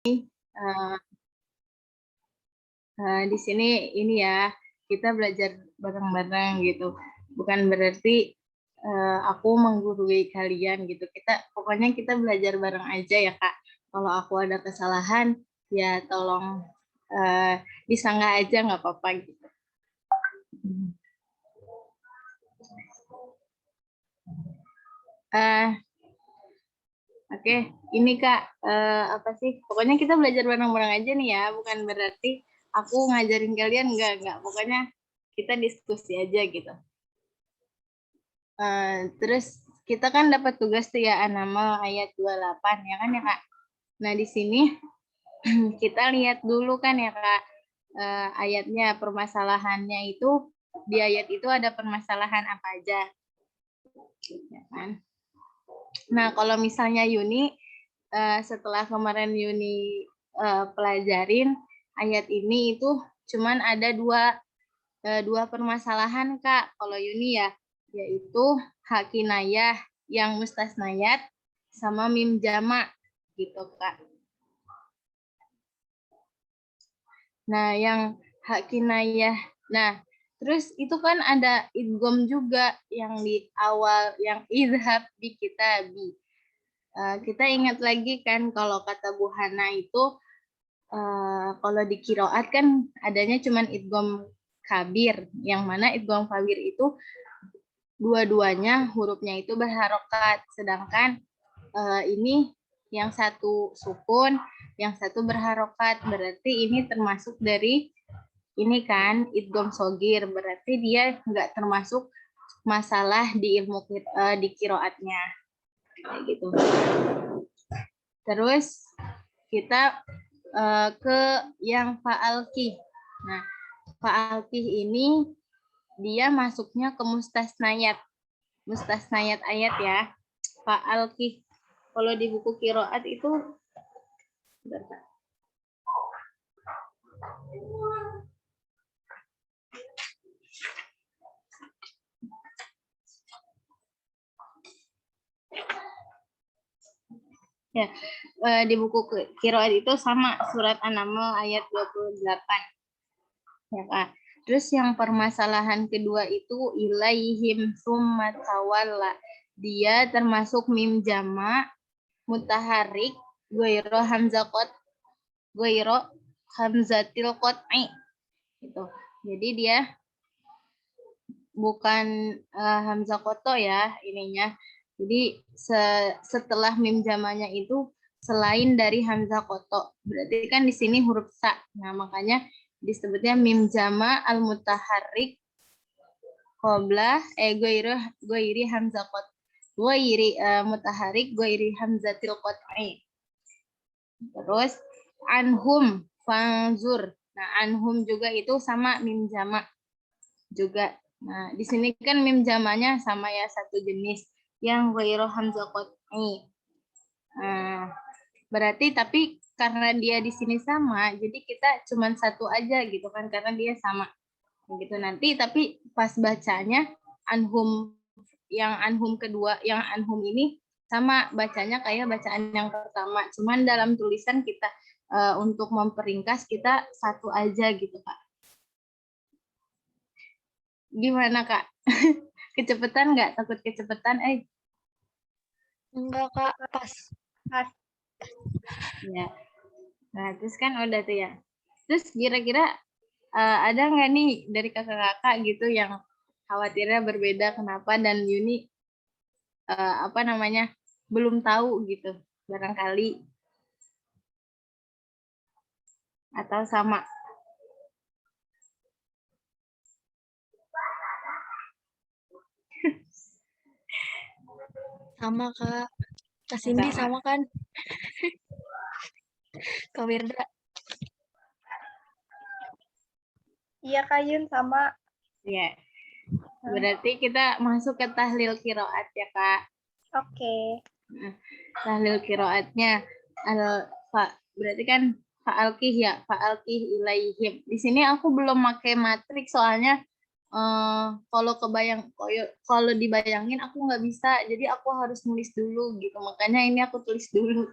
uh, di sini ini ya kita belajar bareng-bareng gitu. Bukan berarti aku menggurui kalian gitu. Pokoknya kita belajar bareng aja ya Kak. Kalau aku ada kesalahan ya tolong disanggah aja nggak apa-apa gitu. Oke, ini Kak, apa sih? Pokoknya kita belajar bareng-bareng aja nih ya, bukan berarti aku ngajarin kalian, enggak. Pokoknya kita diskusi aja gitu. Terus kita kan dapat tugas tuh ya, Anamal ayat 28, ya kan ya Kak? Nah, di sini kita lihat dulu kan ya Kak, ayatnya, permasalahannya itu, di ayat itu ada permasalahan apa aja. Ya kan? Nah, kalau misalnya Yuni, setelah kemarin Yuni pelajarin ayat ini itu cuman ada dua permasalahan Kak kalau Yuni ya, yaitu hak kinayah yang mustasnayat sama mim jamak gitu Kak. Nah, yang hak kinayah, nah terus itu kan ada idgham juga yang di awal, yang idhab bi kitabi. Kita ingat lagi kan kalau kata Bu Hana itu kalau di kiroat kan adanya cuman idgham kabir, yang mana idgham kabir itu dua-duanya hurufnya itu berharokat, sedangkan ini yang satu sukun, yang satu berharokat, berarti ini termasuk dari ini kan idgham sogir, berarti dia nggak termasuk masalah di ilmu di kiroatnya kayak gitu. Terus kita ke yang fa'alki. Nah, fa'alki ini dia masuknya ke mustasnayat. Mustasnayat ayat ya. Fa'alki. Kalau di buku kiroat itu ya, di buku kiroat itu sama surat An-Naml ayat 28. Ya, Kak. Terus yang permasalahan kedua itu ilaihim summa tawalla. Dia termasuk mim jama mutaharik goiro hamzatil qot'i gitu. Jadi dia bukan hamzah koto ya ininya. Jadi setelah mim jamanya itu selain dari hamzah koto. Berarti kan di sini huruf sa. Nah, makanya disebutnya mim jama al mutaharrik qabla goiri hamzah kot. Goiri mutaharrik goiri hamzatil qot'i. Terus anhum fanzur. Nah, anhum juga itu sama mim jama juga. Nah, di sini kan mim jamanya sama ya, satu jenis yang ghairu hamzah qat'i. Nah, berarti tapi karena dia di sini sama, jadi kita cuman satu aja gitu kan karena dia sama. Gitu nanti tapi pas bacanya anhum yang anhum kedua, yang anhum ini sama bacanya kayak bacaan yang pertama. Cuman dalam tulisan kita untuk memperingkas kita satu aja gitu, Kak. Gimana Kak? Kecepatan nggak? Takut kecepatan? Enggak Kak, pas. Ya. Nah, terus kan udah tuh ya. Terus kira-kira ada nggak nih dari kakak-kakak gitu yang khawatirnya berbeda kenapa dan Yuni apa namanya belum tahu gitu barangkali atau sama? Sama Kak. Kak Cindy sama kan? Kak Wirda. Iya Kak Yun sama. Ya. Berarti kita masuk ke tahlil kiroat ya Kak. Oke. Nah, tahlil kiroatnya berarti kan fa'alkih ya, fa'alkih ilaihim. Di sini aku belum pakai matrik soalnya kalau dibayangin aku nggak bisa, jadi aku harus nulis dulu gitu. Makanya ini aku tulis dulu.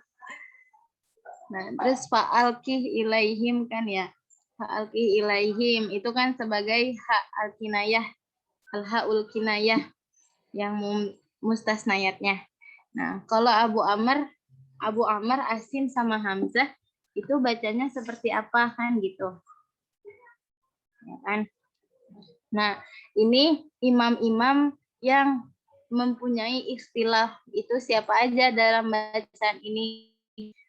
Nah, terus fa'alqih ilaihim kan ya. Fa'alqih ilaihim itu kan sebagai hak al-kinayah, al-haul kinayah yang mustasnayatnya. Nah, kalau Abu Amr, Asim sama Hamzah itu bacanya seperti apa kan gitu. Ya kan? Nah, ini imam-imam yang mempunyai istilah itu siapa aja dalam bacaan ini?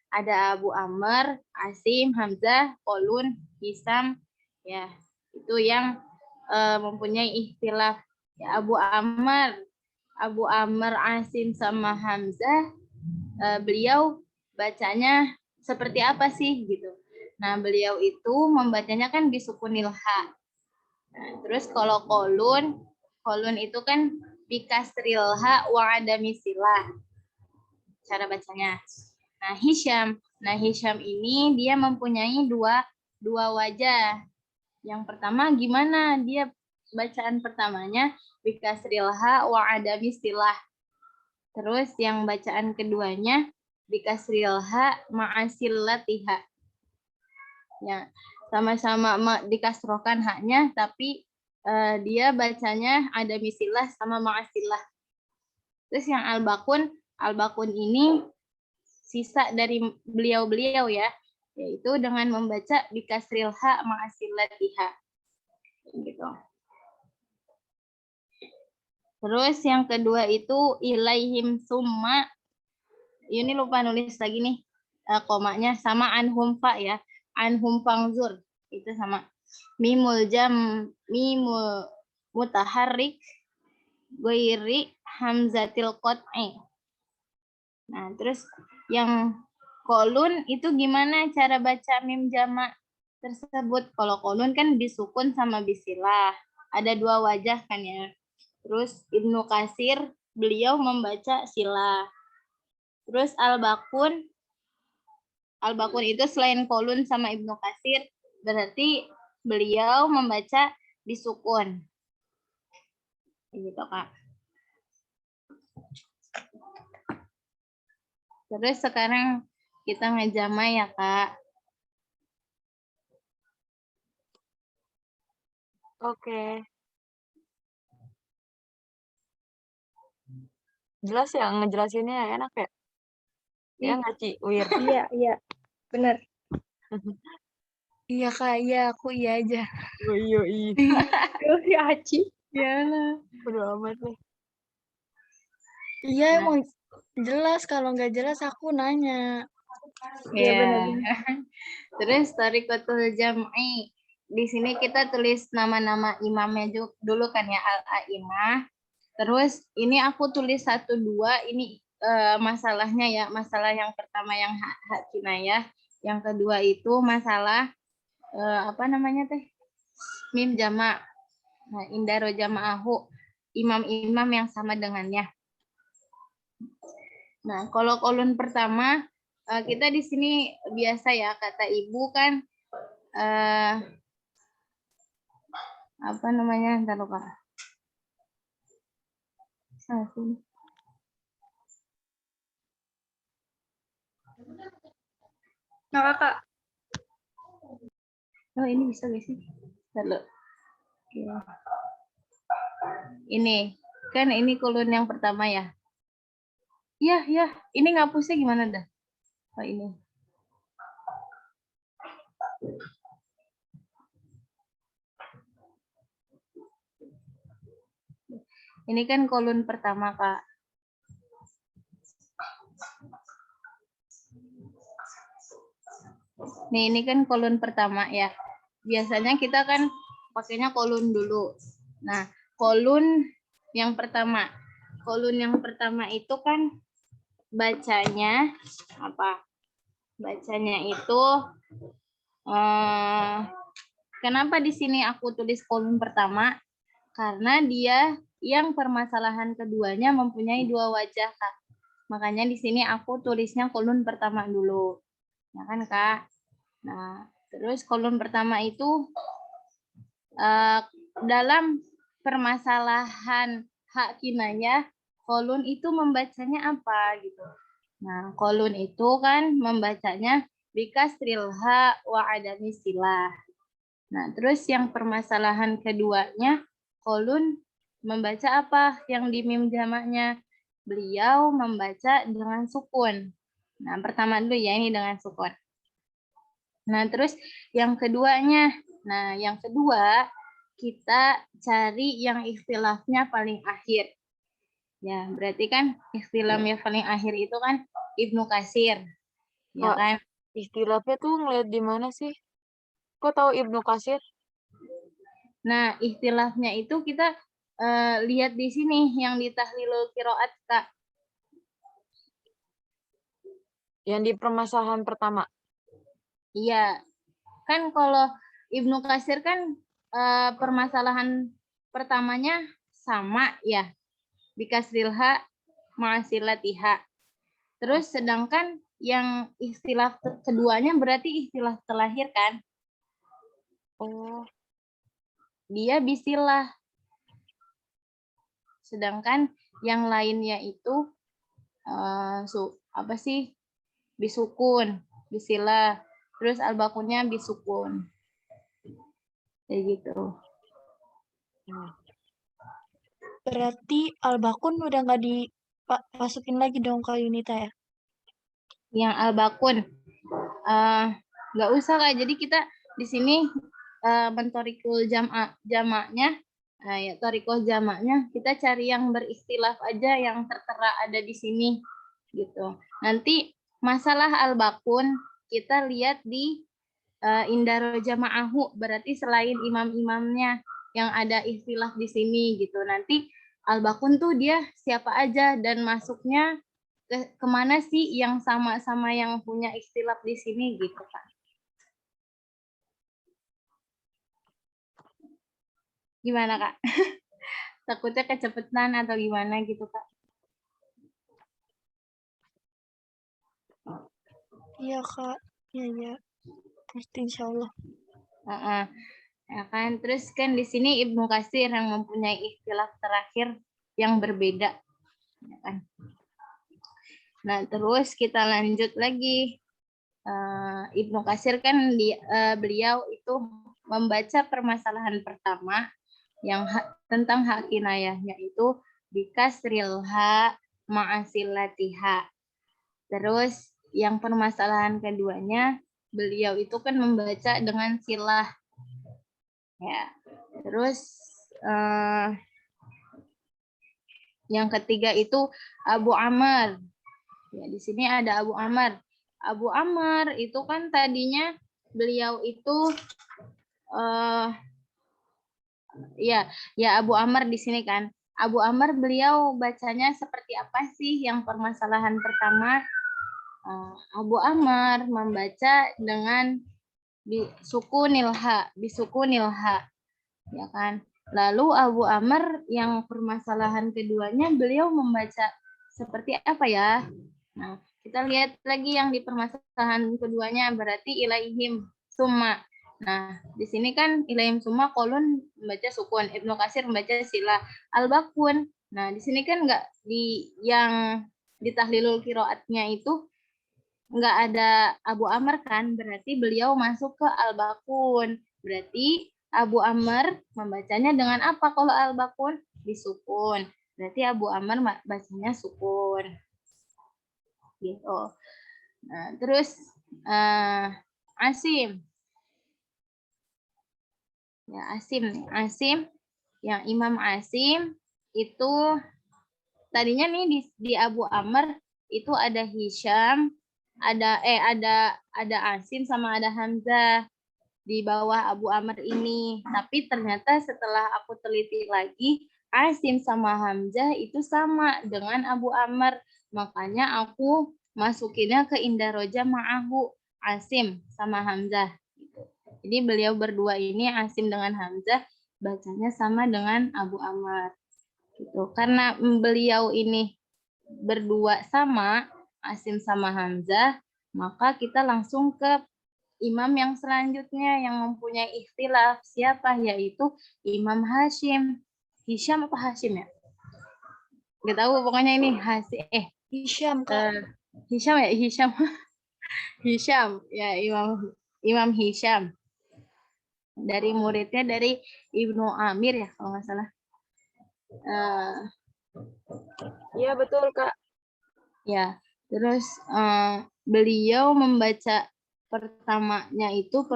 Ada Abu Amr, Asim, Hamzah, Qalun, Hisam, ya itu yang mempunyai istilah. Ya, Abu Amr, Asim sama Hamzah, beliau bacanya seperti apa sih gitu. Nah, beliau itu membacanya kan disukunil ha. Nah, terus kalau kolun itu kan bikasril ha wa adami silah cara bacanya. Nah, Hisham ini dia mempunyai dua wajah. Yang pertama gimana? Dia bacaan pertamanya bikasril ha wa adami silah. Terus yang bacaan keduanya bikasril ha ma'asillatiha. Ya, sama-sama dikasrokan haknya tapi dia bacanya ada misilah sama ma'asilah. Terus yang al-bakun ini sisa dari beliau-beliau ya, yaitu dengan membaca bikasril ha ma'asilatiha. Gitu. Terus yang kedua itu ilaihim summa. Ini lupa nulis lagi nih komanya sama anhum fa ya. Anhum fangzur. Itu sama. Mimul mutaharrik ghairi hamzatil qat'i. Nah, terus yang kolun itu gimana cara baca mim jamak tersebut? Kalau kolun kan disukun sama bisilah. Ada dua wajah kan ya. Terus Ibnu Katsir beliau membaca silah. Terus Al-Bakun itu selain kolun sama Ibnu Katsir berarti beliau membaca disukun. Gitu, Kak. Terus sekarang kita ngejama ya, Kak. Oke. Jelas ya ngejelasinnya enak ya? Ya nggak, Ci? Wir. Iya, benar. Iya, Kak. Iya, aku iya aja. Iya, Aci. Iyalah. Bodo amat nih. Iya, emang jelas. Kalau nggak jelas aku nanya. Iya, benar. Terus tariqatul jam'i. Di sini kita tulis nama-nama imamnya dulu kan ya, al-a'imah. Terus ini aku tulis 1, 2, ini masalahnya ya, masalah yang pertama yang hak kinayah, yang kedua itu masalah apa namanya teh? Mim jamak. Nah, indaro jama'ahu, imam-imam yang sama dengannya. Nah, kalau kolon pertama kita di sini biasa ya kata ibu kan apa namanya? Entar lupa. Nah, Kakak. Oh, ini bisa gak sih? Lalu. Ini kan ini kolon yang pertama ya. Iya. Ini ngapusnya gimana dah? Oh, ini. Ini kan kolon pertama, Kak. Nih, ini kan kolon pertama ya. Biasanya kita kan pakainya kolon dulu. Nah, kolon yang pertama. Kolon yang pertama itu kan bacanya apa? Bacanya itu kenapa di sini aku tulis kolon pertama? Karena dia yang permasalahan keduanya mempunyai dua wajah, Kak. Makanya di sini aku tulisnya kolon pertama dulu. Ya kan, Kak? Nah, terus kolon pertama itu dalam permasalahan hak kinayah, kolon itu membacanya apa gitu. Nah, kolon itu kan membacanya bikasril ha wa adami silah. Nah, terus yang permasalahan keduanya, Kolun membaca apa yang di mim jamaknya? Beliau membaca dengan sukun. Nah, pertama dulu ya, ini dengan sukun. Nah, terus yang keduanya. Nah, yang kedua, kita cari yang ikhtilafnya paling akhir. Ya, berarti kan ikhtilafnya paling akhir itu kan Ibnu Katsir. Ya Kak, kan? ikhtilafnya tuh ngeliat di mana sih? Kok tahu Ibnu Katsir? Nah, ikhtilafnya itu kita lihat di sini yang di Tahlilul Qiraat, Kak. Yang di permasalahan pertama. Iya, kan kalau Ibnu Katsir kan permasalahan pertamanya sama ya, bikasril ha ma'asilatiha. Terus sedangkan yang istilah keduanya berarti istilah terlahir kan? Oh, Dia bisilah. Sedangkan yang lainnya itu apa sih? Bisukun, bisilah. Terus albakunnya bisukun. Kayak gitu. Berarti albakun udah nggak dimasukin lagi dong ke Yunita ya? Yang albakun nggak usah Kak. Jadi kita di sini mentorikul jamaknya ya torikoh jamaknya kita cari yang berikhtilaf aja yang tertera ada di sini gitu. Nanti masalah albakun kita lihat di indaro jama'ahu, berarti selain imam-imamnya yang ada ikhtilaf di sini gitu. Nanti albakun tuh dia siapa aja dan masuknya kemana sih yang sama-sama yang punya ikhtilaf di sini gitu Kak. Gimana Kak? Takutnya kecepatan atau gimana gitu Kak? Iya Kak, iya. Pasti insya Allah. Ya kan, terus kan di sini Ibnu Katsir yang mempunyai ikhtilaf terakhir yang berbeda, ya kan? Nah, terus kita lanjut lagi. Ibnu Katsir kan beliau itu membaca permasalahan pertama yang tentang hak kinayah, yaitu bikasril ha ma'asilatiha. Terus yang permasalahan keduanya, beliau itu kan membaca dengan silah. Ya, terus yang ketiga itu Abu Amr. Ya, di sini ada Abu Amr. Abu Amr itu kan tadinya beliau itu ya Abu Amr di sini kan. Abu Amr beliau bacanya seperti apa sih yang permasalahan pertama? Abu Amr membaca dengan bisukunil ha, ya kan. Lalu Abu Amr yang permasalahan keduanya beliau membaca seperti apa ya? Nah, kita lihat lagi yang di permasalahan keduanya berarti ilaihim summa. Nah, di sini kan ilaihim summa kolon membaca sukun, Ibnu Katsir membaca sila, al-bakun. Nah, di sini kan enggak di yang di tahlilul qiraatnya itu enggak ada Abu Amr kan, berarti beliau masuk ke al-bakun. Berarti Abu Amr membacanya dengan apa kalau al-bakun? Disukun. Berarti Abu Amr bacanya sukun. Gitu. Nah, terus Asim. Ya, Asim nih. Asim yang Imam Asim itu tadinya nih di Abu Amr itu ada Hisham, ada Asim sama ada Hamzah di bawah Abu Amr ini. Tapi ternyata setelah aku teliti lagi, Asim sama Hamzah itu sama dengan Abu Amr. Makanya aku masukinnya ke Indaroja ma'ahu, Asim sama Hamzah. Jadi beliau berdua ini Asim dengan Hamzah bacanya sama dengan Abu Amr. Gitu. Karena beliau ini berdua sama, Asim sama Hamzah, maka kita langsung ke imam yang selanjutnya yang mempunyai ikhtilaf. Siapa? Yaitu Imam Hashim. Hisham apa Hashim ya? Gak tahu, pokoknya ini Hisham Kak. Hisham ya, Hisham. Hisham, ya Imam Hisham. Dari muridnya dari Ibnu Amir ya kalau nggak salah. Iya betul Kak. Ya, terus beliau membaca pertamanya itu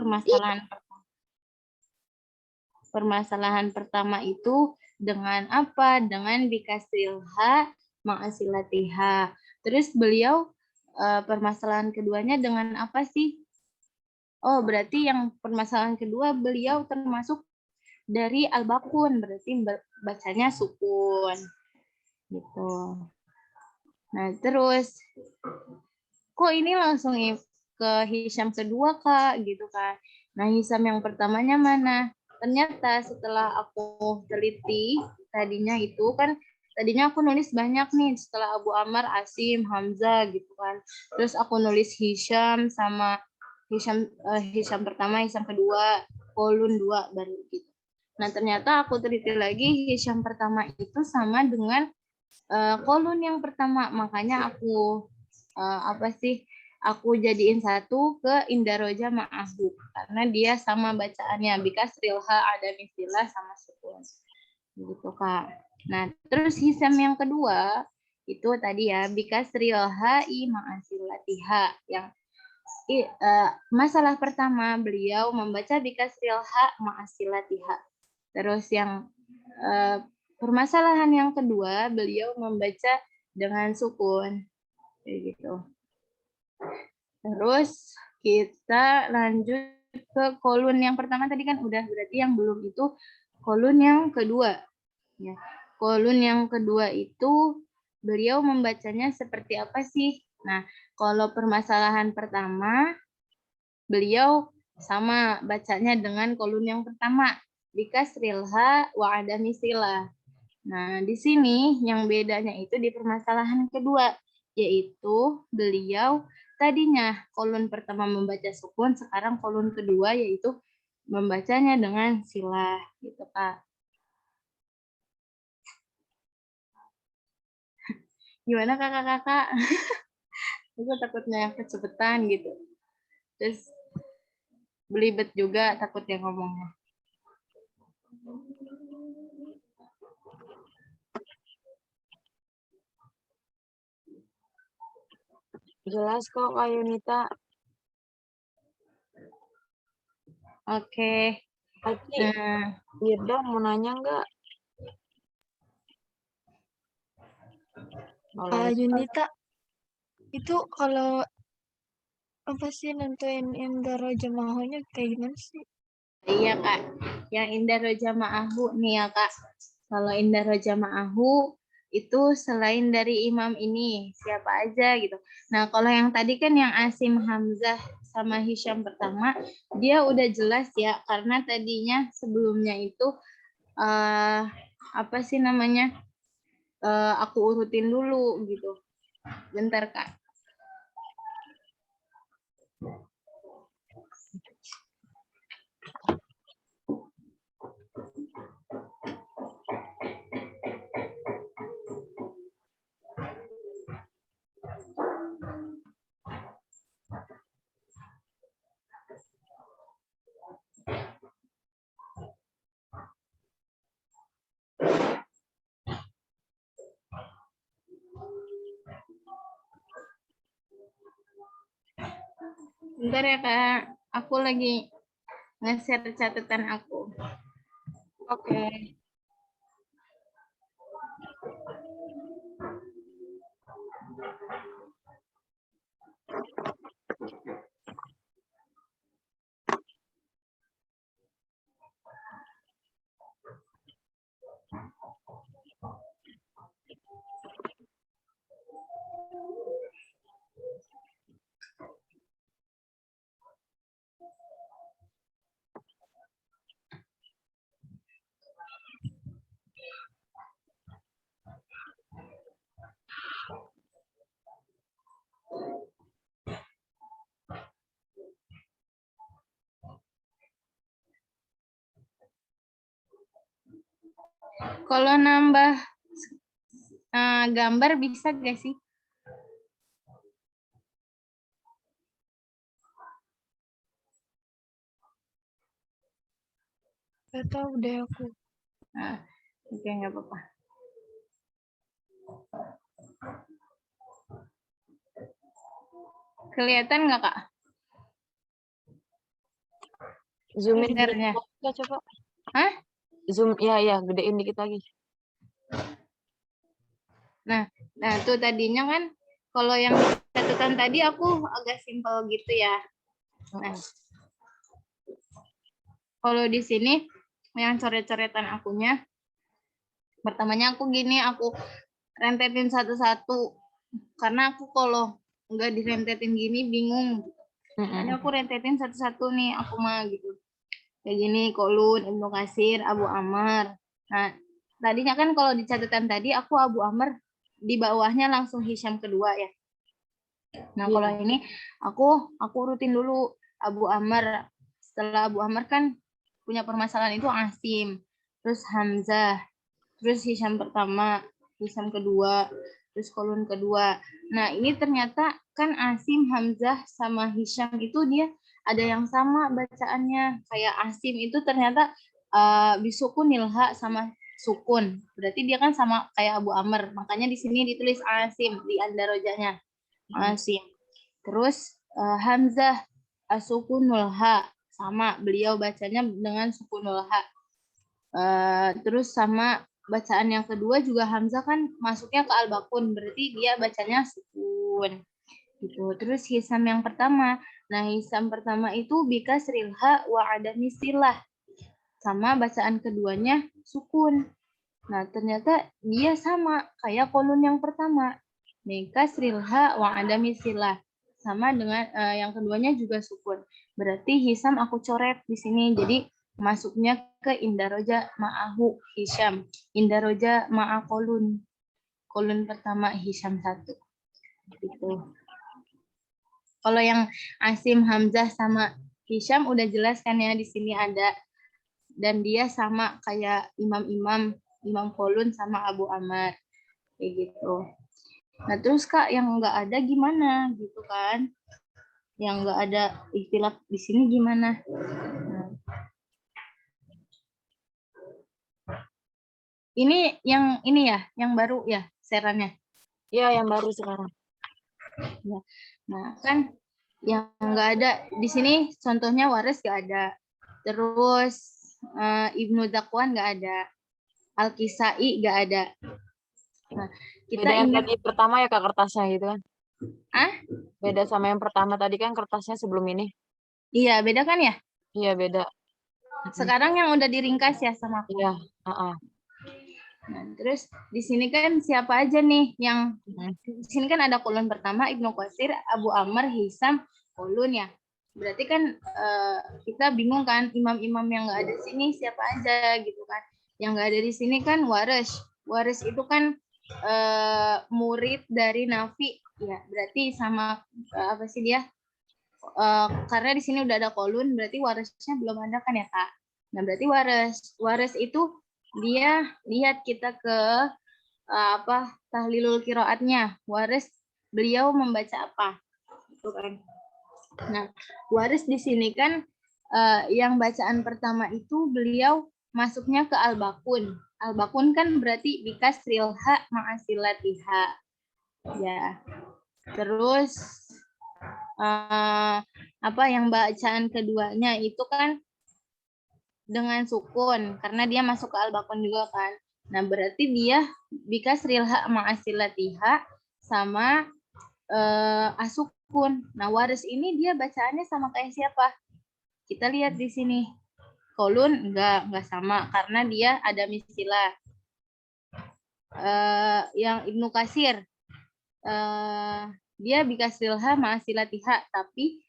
permasalahan pertama itu dengan apa? Dengan bikasril ha ma'asilatiha. Terus beliau permasalahan keduanya dengan apa sih? Oh, berarti yang permasalahan kedua beliau termasuk dari al-bakun, berarti bacanya sukun. Gitu. Nah, terus kok ini langsung ke Hisham kedua, Kak, gitu kan. Nah, Hisham yang pertamanya mana? Ternyata setelah aku teliti, tadinya aku nulis banyak nih, setelah Abu Ammar, Asim, Hamzah gitu kan. Terus aku nulis Hisham sama Hisham pertama, Hisham kedua, Kolun 2 baru gitu. Nah, ternyata aku teliti lagi Hisham pertama itu sama dengan Kolun yang pertama, makanya aku aku jadiin satu ke Indaroja Ma'ahu karena dia sama bacaannya bikasrilha ada mistilah sama sukun gitu Kak. Nah terus Hisam yang kedua itu tadi ya bikasrilha i ma'asilatiha yang masalah pertama beliau membaca bikasrilha ma'asilatiha. Terus yang permasalahan yang kedua beliau membaca dengan sukun kayak gitu. Terus kita lanjut ke kolun yang pertama tadi kan udah, berarti yang belum itu kolun yang kedua. Ya. Kolun yang kedua itu beliau membacanya seperti apa sih? Nah, kalau permasalahan pertama beliau sama bacanya dengan kolun yang pertama, bikasrilha wa adami silah. Nah, di sini yang bedanya itu di permasalahan kedua, yaitu beliau tadinya kolon pertama membaca sukun, sekarang kolon kedua yaitu membacanya dengan silah, gitu Kak. Gimana kakak-kakak? Aku takutnya kecepatan gitu. Terus belibet juga takutnya ngomongnya. Jelas kok Kak Yunita. Oke. Aci, Firda mau nanya nggak? Yunita, itu kalau apa sih nentuin Indaroja Ma'ahunya kayak gimana sih? Iya Kak, yang Indaroja Ma'ahu nih ya Kak. Kalau Indaroja Ma'ahu itu selain dari imam ini siapa aja gitu. Nah kalau yang tadi kan yang Asim Hamzah sama Hisham pertama, dia udah jelas ya karena tadinya sebelumnya itu apa sih namanya? Aku urutin dulu gitu. Bentar Kak. Bentar ya Kak, aku lagi nge-share catatan aku. Oke. Kalau nambah gambar bisa gak sih? Gak tahu deh aku. Nah, oke, nggak apa-apa. Kelihatan nggak, Kak? Zoomin dikit Share-nya. lagi, Kak, coba. Hah? Zoom, ya, gedein dikit lagi. Nah, tuh tadinya kan kalau yang catatan tadi aku agak simpel gitu ya. Nah, kalau di sini yang coret-coretan akunya, pertamanya aku gini, aku rentetin satu-satu. Karena aku kalau nggak direntetin gini bingung. Makanya aku rentetin satu-satu nih, aku mah gitu. Kayak gini, Kolun, Ibnu Katsir, Abu Amr. Nah, tadinya kan kalau di catatan tadi aku Abu Amr, di bawahnya langsung Hisham kedua ya. Nah, kalau ini aku urutin dulu Abu Amr. Setelah Abu Amr kan punya permasalahan itu Asim, terus Hamzah, terus Hisham pertama, Hisham kedua, terus Kolun kedua. Nah, ini ternyata kan Asim, Hamzah, sama Hisham itu dia ada yang sama bacaannya. Kayak Asim itu ternyata bisukun nilha sama sukun. Berarti dia kan sama kayak Abu Amr. Makanya di sini ditulis Asim di andarojanya. Asim. Terus Hamzah asukunul ha, sama beliau bacanya dengan sukunul ha. Terus sama bacaan yang kedua juga Hamzah kan masuknya ke al-bakun, berarti dia bacanya sukun gitu. Terus Hisam yang pertama, nah Hisam pertama itu bikasril ha wa adami silah, sama bacaan keduanya sukun. Nah ternyata dia sama kayak Kolun yang pertama, bikasril ha wa adami silah, sama dengan yang keduanya juga sukun. Berarti Hisam aku coret di sini, jadi masuknya ke Indaroja ma'ahu Hisham, Indaroja ma'a Kolun. Kolun pertama Hisham 1. Gitu. Kalau yang Asim, Hamzah sama Hisham udah jelas kan ya, di sini ada, dan dia sama kayak Imam Kolun sama Abu Amr kayak gitu. Nah terus Kak yang nggak ada gimana gitu kan? Yang nggak ada ikhtilaf di sini gimana? Nah. Ini yang ini ya, yang baru ya serannya. Iya, yang baru sekarang. Ya. Nah kan yang nggak ada di sini contohnya Waris nggak ada, terus Ibnu Zakwan nggak ada, Al-Kisai nggak ada. Nah kita Beda yang ingat tadi pertama ya Kak, kertasnya gitu kan. ah Beda sama yang pertama tadi kan kertasnya sebelum ini. iya beda kan ya. Iya, beda. Sekarang yang udah diringkas ya sama aku. Iya, Nah, terus di sini kan siapa aja nih yang di sini kan ada Kolun pertama Ibnu Katsir, Abu Amr, Hisam, Kolun ya. Berarti kan kita bingung kan imam-imam yang nggak ada di sini siapa aja gitu kan. Yang nggak ada di sini kan Waris. Waris itu kan murid dari Nafi ya. Berarti sama apa sih dia? Karena di sini udah ada Kolun, berarti warisnya belum ada kan ya Kak. Nah berarti waris itu dia lihat kita ke tahlilul qiraatnya. Waris beliau membaca apa? Itu kan. Nah, waris di sini kan yang bacaan pertama itu beliau masuknya ke al-bakun. Al-bakun kan berarti bikasril ha ma'asilatiha. Ya. Terus yang bacaan keduanya itu kan dengan sukun karena dia masuk ke al-bakun juga kan. Nah, berarti dia bikasril ha ma'asilatiha sama asukun. Nah, waris ini dia bacaannya sama kayak siapa? Kita lihat di sini. Kolun enggak sama karena dia ada misilah. Yang Ibnu Katsir dia bikasrilha ma'asilatiha, tapi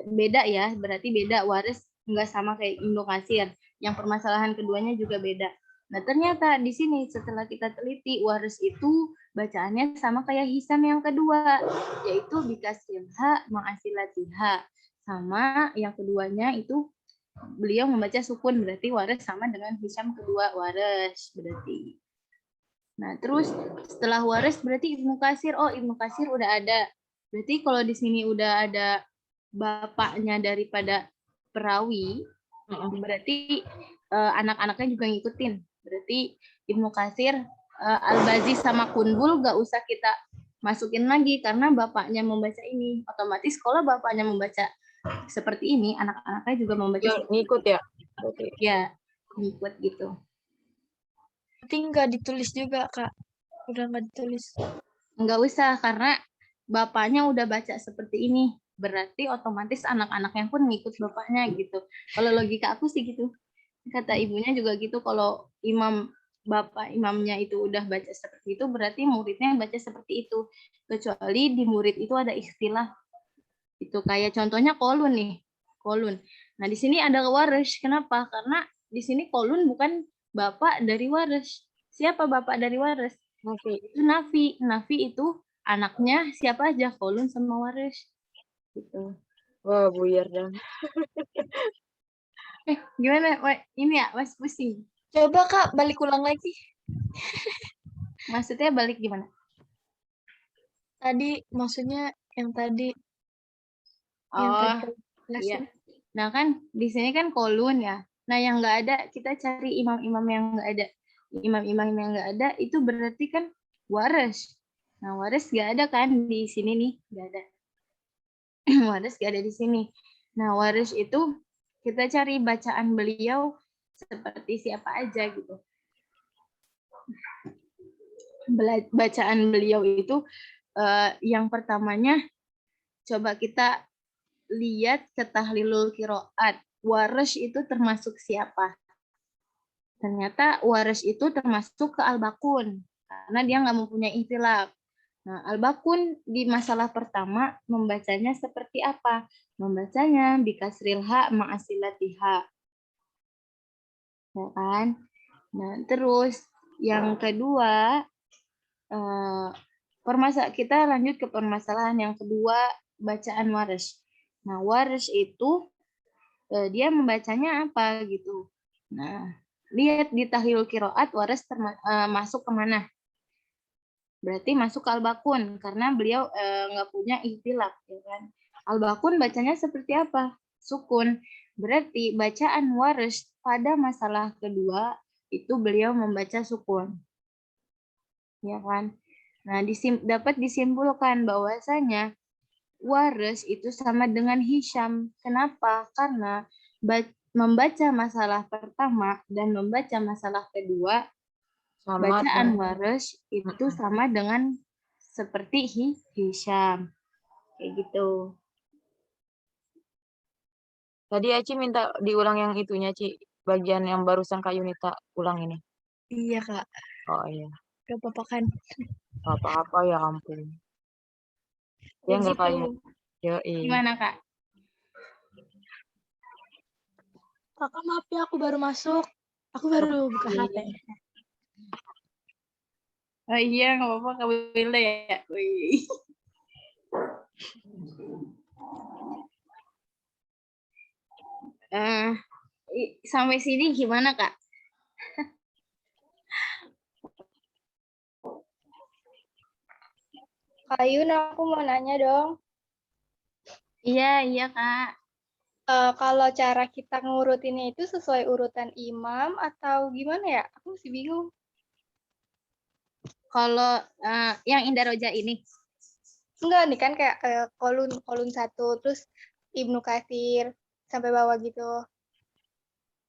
beda ya, berarti beda, waris enggak sama kayak Ibnu Katsir. Yang permasalahan keduanya juga beda. Nah, ternyata di sini setelah kita teliti, waris itu bacaannya sama kayak Hisam yang kedua, yaitu bikasrilha ma'asilatiha. Sama yang keduanya itu beliau membaca sukun, berarti waris sama dengan Hisam kedua, waris berarti. Nah, terus setelah waris berarti Ibnu Katsir. Oh, Ibnu Katsir udah ada. Berarti kalau di sini udah ada bapaknya daripada perawi, berarti anak-anaknya juga ngikutin. Berarti Ibnu Katsir, Al-Bazi sama Kunbul gak usah kita masukin lagi karena bapaknya membaca ini. Otomatis kalau bapaknya membaca seperti ini, anak-anaknya juga membaca Ya, seperti ngikut itu. ya. Oke. Ya, ngikut gitu. Berarti nggak ditulis juga, Kak. Udah nggak ditulis. Nggak usah karena bapaknya udah baca seperti ini. Berarti otomatis anak-anaknya pun ngikut bapaknya gitu. Kalau logika aku sih gitu. Kata ibunya juga gitu, kalau bapak imamnya itu udah baca seperti itu, berarti muridnya baca seperti itu. Kecuali di murid itu ada istilah. Itu kayak contohnya kolun nih. Kolun. Nah, di sini ada waris. Kenapa? Karena di sini kolun bukan bapak dari waris. Siapa bapak dari waris? Oke. Itu Nafi. Nafi itu anaknya siapa aja? Kolun sama waris. Gitu. Wah, buyar dan. Gimana? Ini ya, Mas pusing. Coba, Kak, balik ulang lagi. Maksudnya balik gimana? Tadi, maksudnya yang tadi. Yang Oh, tadi iya. jelasin. Nah kan di sini kan kolun ya. Nah yang nggak ada kita cari imam-imam yang nggak ada. Imam-imam yang nggak ada itu berarti kan waris. Nah waris nggak ada kan di sini nih, nggak ada. Waris nggak ada di sini. Nah waris itu kita cari bacaan beliau seperti siapa aja gitu. Bacaan beliau itu yang pertamanya coba kita lihat ke tahlilul qiraat. Waris itu termasuk siapa? Ternyata waris itu termasuk ke al-bakun karena dia nggak mempunyai ikhtilaf. Nah, al-bakun di masalah pertama membacanya seperti apa? Membacanya bikasril ha ma'asilatiha. Ya kan? Nah, terus yang kedua kita lanjut ke permasalahan yang kedua, bacaan waris. Nah, waris itu dia membacanya apa gitu. Nah, lihat di tahlil qiraat waris masuk kemana? Berarti masuk ke al-bakun karena beliau nggak punya ikhtilaf, ya kan? Al-bakun bacanya seperti apa? Sukun. Berarti bacaan waris pada masalah kedua itu beliau membaca sukun, ya kan? Nah, dapat disimpulkan bahwasanya waris itu sama dengan Hisham. Kenapa? Karena membaca masalah pertama dan membaca masalah kedua, Sama bacaan dengan. waris itu sama dengan seperti Hisham. Kayak gitu. Tadi Aci minta diulang yang itunya, Ci. Bagian yang barusan Kak Yunita ulang ini. Iya, Kak. Oh iya. Gak apa-apa kan. Gak apa-apa ya ampun. Ya nggak Begitu. kayak. Yoi. Gimana, Kak? Kakak maaf ya, aku baru masuk. Aku baru buka HP. Oh iya, nggak apa-apa, Kak Wilda ya. Wih. Sampai sini gimana, Kak? Kak Yun, aku mau nanya dong. Iya, Kak. Kalau cara kita ngurutinnya itu sesuai urutan imam atau gimana ya? Aku masih bingung. Kalau yang Indah Roja ini? Enggak nih kan kayak kolun 1, terus Ibnu Katsir sampai bawah gitu.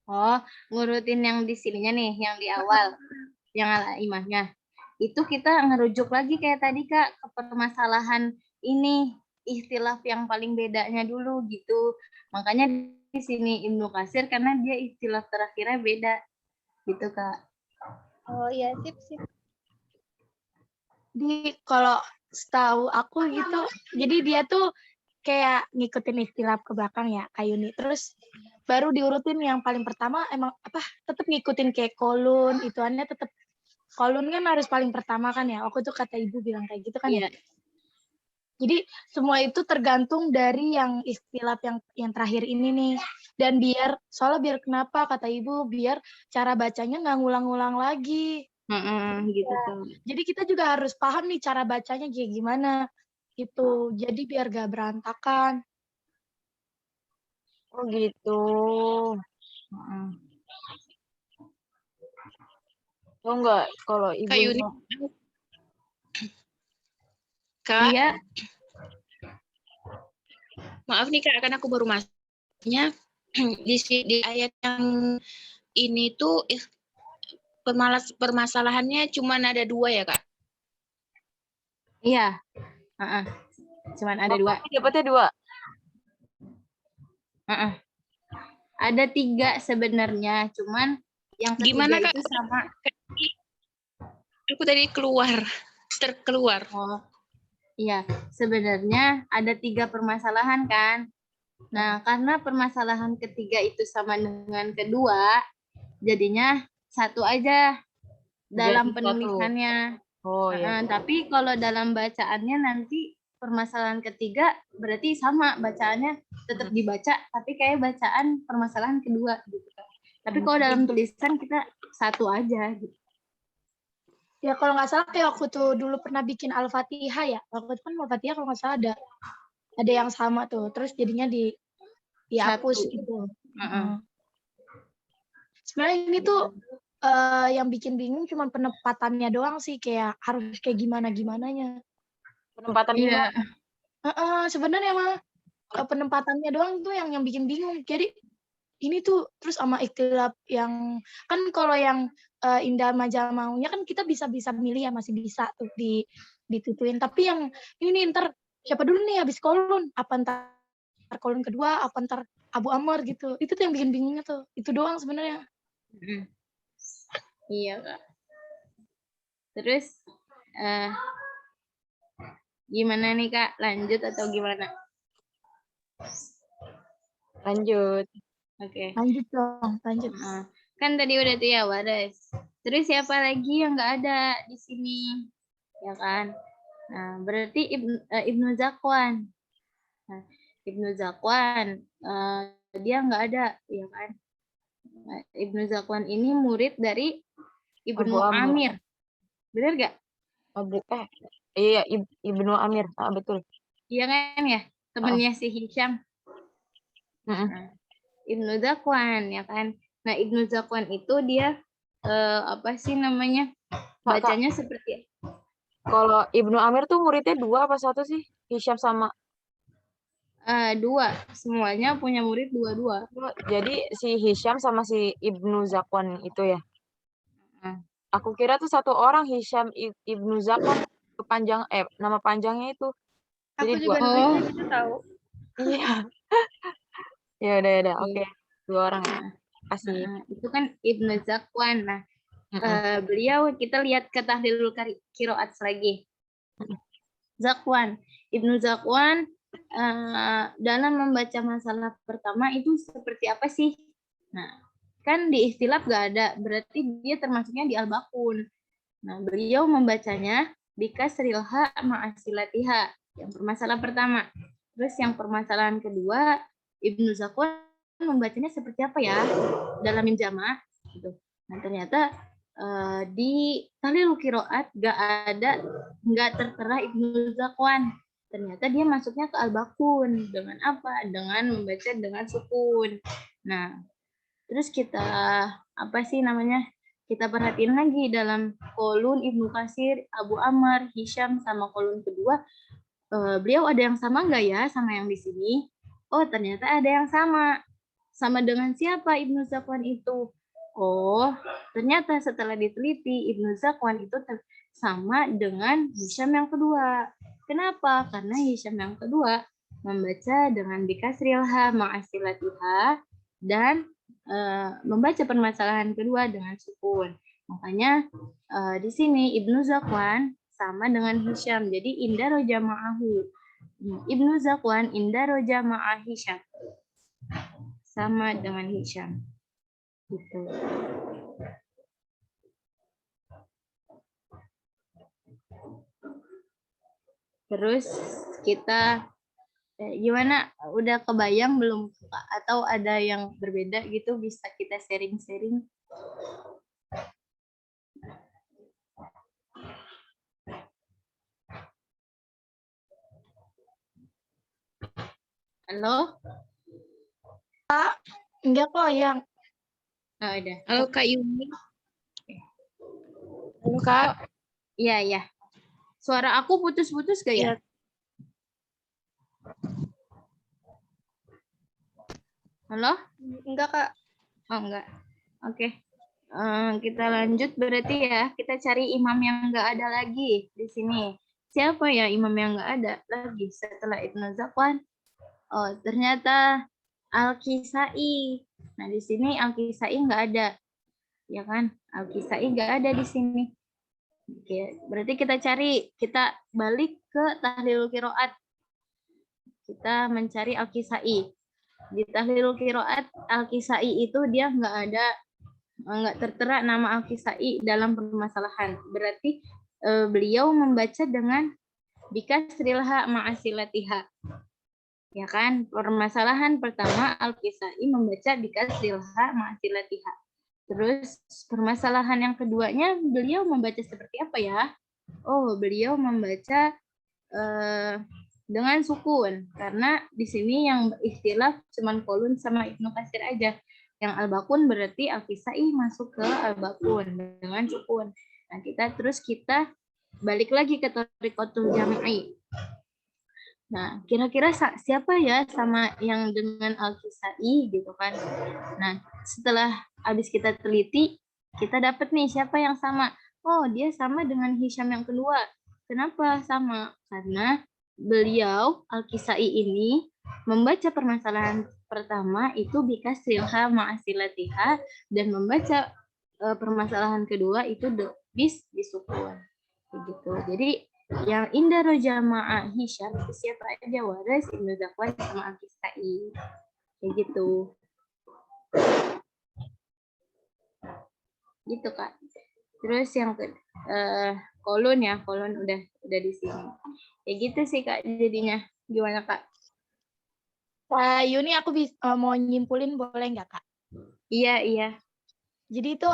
Oh, ngurutin yang di sininya nih, yang di awal, yang al-imahnya. Itu kita ngerujuk lagi kayak tadi, Kak, ke permasalahan ini, ikhtilaf yang paling bedanya dulu gitu. Makanya di sini Ibnu Katsir karena dia ikhtilaf terakhirnya beda. Gitu, Kak. Oh iya, sip. Jadi kalau setahu aku gitu, jadi dia tuh kayak ngikutin ikhtilaf ke belakang ya, Kak Yuni. Terus baru diurutin yang paling pertama emang tetap ngikutin kayak kolun, ituannya tetap kolun kan harus paling pertama kan ya. Aku tuh kata ibu bilang kayak gitu kan ya. Jadi semua itu tergantung dari yang ikhtilaf yang terakhir ini nih. Dan soalnya kenapa kata ibu, biar cara bacanya nggak ngulang-ngulang lagi. Gitu, Ya. Kak. Jadi kita juga harus paham nih cara bacanya kayak gimana gitu. Jadi biar gak berantakan. Oh gitu. Oh enggak, kalau Kak Yuni. ibunya Kak, Iya, maaf nih Kak, kan aku baru masuknya di ayat yang ini tuh permasalahannya cuma ada 2 ya Kak? iya. Heeh. Cuman ada 2. dapatnya 2. Heeh. Ada 3 sebenarnya, cuman yang ketiga Gimana Kak? itu sama. Aku tadi terkeluar. Oh, iya. Sebenarnya ada 3 permasalahan kan. Nah, karena permasalahan ketiga itu sama dengan kedua, jadinya satu aja dalam Jadi 1. penulisannya. Oh iya. Tapi kalau dalam bacaannya nanti permasalahan ketiga berarti sama bacaannya tetap dibaca, tapi kayak bacaan permasalahan kedua gitu kan. Tapi kalau dalam tulisan kita satu aja gitu. Ya kalau nggak salah kayak waktu tuh dulu pernah bikin Al-Fatihah ya. Waktu itu kan Al-Fatihah kalau nggak salah ada yang sama tuh. Terus jadinya dihapus Satu. gitu. Heeh. Sebenarnya ini tuh yang bikin bingung cuma penempatannya doang sih, kayak harus kayak gimananya. Penempatan Iya. Sebenarnya mah penempatannya doang tuh yang bikin bingung. Jadi ini tuh terus sama ikhtilaf yang kan kalau yang Indah Majal Maunya kan kita bisa milih ya, masih bisa tuh ditutuin. Tapi yang ini ntar siapa dulu nih habis kolon? Apa ntar kolon kedua? Apa ntar Abu Amr gitu? Itu tuh yang bikin bingungnya tuh. Itu doang sebenarnya. Iya, Kak. Terus gimana nih Kak? Lanjut atau gimana? Lanjut. Oke. Lanjut dong, lanjut. Kan tadi udah tuh ya Wares. Terus siapa lagi yang nggak ada di sini? Ya kan? Nah, berarti Ibnu Zakwan. Nah, Ibnu Zakwan dia nggak ada, ya kan? Nah, Ibnu Zakwan ini murid dari Ibnu Abu Amr. Amir. Bener gak? Iya, Ibnu Amir. Betul. Iya kan ya? Temennya si Hisham. Nah, Ibnu Zakwan, ya kan? Nah, Ibnu Zakwan itu dia apa sih namanya? Bacanya seperti Kalau Ibnu Amir tuh muridnya 2 apa 1 sih? Hisham sama 2. Semuanya punya murid 2. Jadi si Hisham sama si Ibnu Zakwan itu ya. Aku kira tuh 1 orang Hisham Ibnu Zakwan kepanjang nama panjangnya itu. Jadi Aku juga 2. nulisnya gitu tahu. Iya. Ya udah. Oke. 2 orang ya. Kasih. Itu kan Ibnu Zakwan. Nah, beliau kita lihat ke tahlilul qiraat lagi. Zakwan, Ibnu Zakwan dalam membaca masalah pertama itu seperti apa sih? Nah, kan di ikhtilaf gak ada, berarti dia termasuknya di al-bakun. Nah, beliau membacanya bikasril ha ma'asilatiha, yang permasalahan pertama. Terus yang permasalahan kedua, Ibnu Zakwan membacanya seperti apa ya dalam mim jamaah gitu. Nah, ternyata di tahlilul qiraat nggak tertera Ibnu Zakwan. Ternyata dia masuknya ke al-bakun dengan apa? Dengan membaca dengan sukun. Nah, terus kita apa sih namanya? Kita perhatiin lagi dalam kolun Ibnu Katsir, Abu Amr, Hisham sama kolun kedua, beliau ada yang sama nggak ya sama yang di sini? Oh, ternyata ada yang sama. Sama dengan siapa Ibnu Zakwan itu? Oh, ternyata setelah diteliti Ibnu Zakwan itu sama dengan Hisham yang kedua. Kenapa? Karena Hisham yang kedua membaca dengan bikasril ha ma'asilatiha dan membaca permasalahan kedua dengan sukun. Makanya di sini Ibnu Zakwan sama dengan Hisham. Jadi indaro jama'ahu. Ibnu Zakwan indaro jama'ah Hisham. Sama dengan Hisham. Gitu. Terus kita gimana? Udah kebayang belum? Atau ada yang berbeda gitu bisa kita sharing-sharing? Halo? Enggak kok yang. Oh, udah. Halo Kak Yuni. Halo, Kak. Iya, iya. Suara aku putus-putus gak ya? Iya. Halo? Enggak, Kak. Oh, enggak. Oke. Kita lanjut berarti ya. Kita cari imam yang enggak ada lagi di sini. Siapa ya imam yang enggak ada lagi setelah Ibnu Zakwan? Oh, ternyata Al-Kisai. Nah, di sini Al-Kisai enggak ada. Ya kan? Al-Kisai enggak ada di sini. Oke, berarti kita balik ke tahlilul qiraat. Kita mencari Al-Kisai. Di tahlilul qiraat Al-Kisai itu dia nggak tertera nama Al-Kisai dalam permasalahan. Berarti beliau membaca dengan bikasrilha ma'asilatiha. Ya kan? Permasalahan pertama Al-Kisai membaca bikasrilha ma'asilatiha. Terus permasalahan yang keduanya beliau membaca seperti apa ya? Oh, beliau membaca dengan sukun karena di sini yang istilah cuman Qolun sama Ibnu Katsir aja. Yang Al-Bakun berarti Al-Kisai masuk ke Al-Bakun dengan sukun. Nah, kita balik lagi ke Thariqatul Jam'i. Nah, kira-kira siapa ya sama yang dengan Al-Kisai gitu kan. Nah, setelah habis kita teliti, kita dapat nih siapa yang sama. Oh, dia sama dengan Hisham yang kedua. Kenapa sama? Karena beliau Al-Kisai ini membaca permasalahan pertama itu bikasrilha ma'asilatiha dan membaca permasalahan kedua itu bisukun. Begitu. Jadi yang indaro jamaah Hisham itu siapa aja? Waras, Ibnu Zakwan sama Al-Kisai. Kayak gitu. Gitu, Kak. Terus yang Qolun ya, Qolun udah di sini. Kayak gitu sih, Kak, jadinya. Gimana, Kak? Kak Yuni, aku mau nyimpulin boleh nggak, Kak? Iya, iya. Jadi itu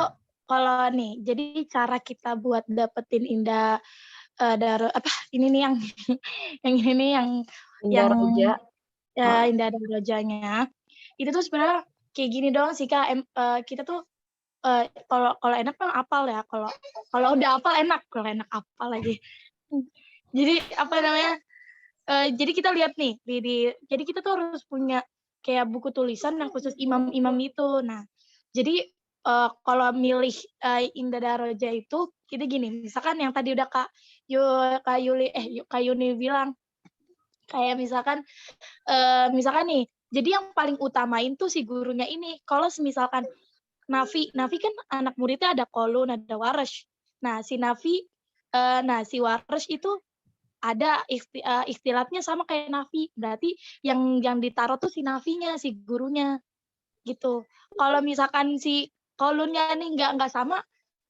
kalau nih, jadi cara kita buat dapetin indah ini nih yang yang ini nih yang Indah Roja. Ya, indah darajanya. Itu tuh sebenarnya kayak gini doang sih, Kak. Kita tuh kalau enak kan apal ya. Kalau udah apal enak, kalau enak apal lagi. Jadi apa namanya? Jadi kita lihat nih jadi kita tuh harus punya kayak buku tulisan yang khusus imam-imam itu. Nah, jadi kalau milih Indah Daroja itu kita gini, misalkan yang tadi udah Kak Yuni bilang kayak misalkan nih, jadi yang paling utamain tuh si gurunya ini. Kalau misalkan Nafi kan anak muridnya ada Qolun, ada Warash. Nah, si Warash itu ada ikhtilatnya sama kayak Nafi. Berarti yang ditaruh tuh si Nafinya, si gurunya. Gitu. Kalau misalkan si Qolunnya nih nggak sama,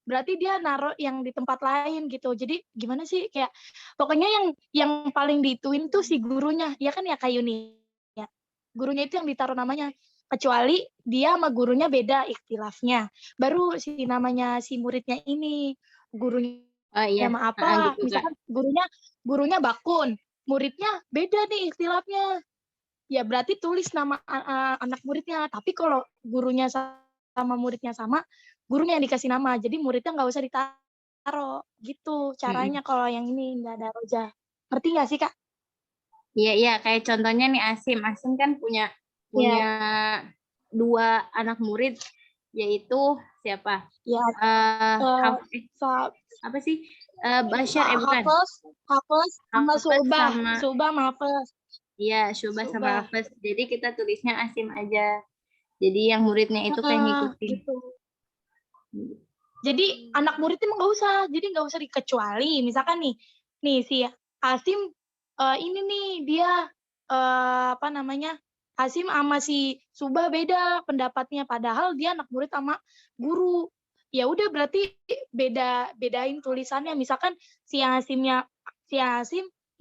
berarti dia naruh yang di tempat lain gitu. Jadi gimana sih kayak pokoknya yang paling diituin tuh si gurunya. Ya kan ya Kak Yuni. Ya. Gurunya itu yang ditaruh namanya. Kecuali dia sama gurunya beda ikhtilafnya. Baru namanya si muridnya ini gurunya sama apa? Gitu, Misalkan gurunya Bakun, muridnya beda nih ikhtilafnya. Ya berarti tulis nama anak muridnya. Tapi kalau gurunya sama muridnya sama, gurunya yang dikasih nama. Jadi muridnya nggak usah ditaruh. Gitu caranya kalau yang ini nggak ada Roja. Ngerti nggak sih, Kak? Iya, iya. Kayak contohnya nih Asim. Asim kan punya dua anak murid, yaitu siapa? Ya. Apa sih? Bashar, bukan. Hafiz sama Subah. Subah sama Hafiz. Iya, Subah sama Hafiz. Jadi kita tulisnya Asim aja. Jadi yang muridnya itu kayak ngikutin. Gitu. Jadi anak muridnya emang nggak usah. Jadi nggak usah dikecuali. Misalkan nih si Asim ini nih dia apa namanya? Asim sama si Subah beda pendapatnya. Padahal dia anak murid sama guru. Ya udah berarti bedain tulisannya. Misalkan si Asim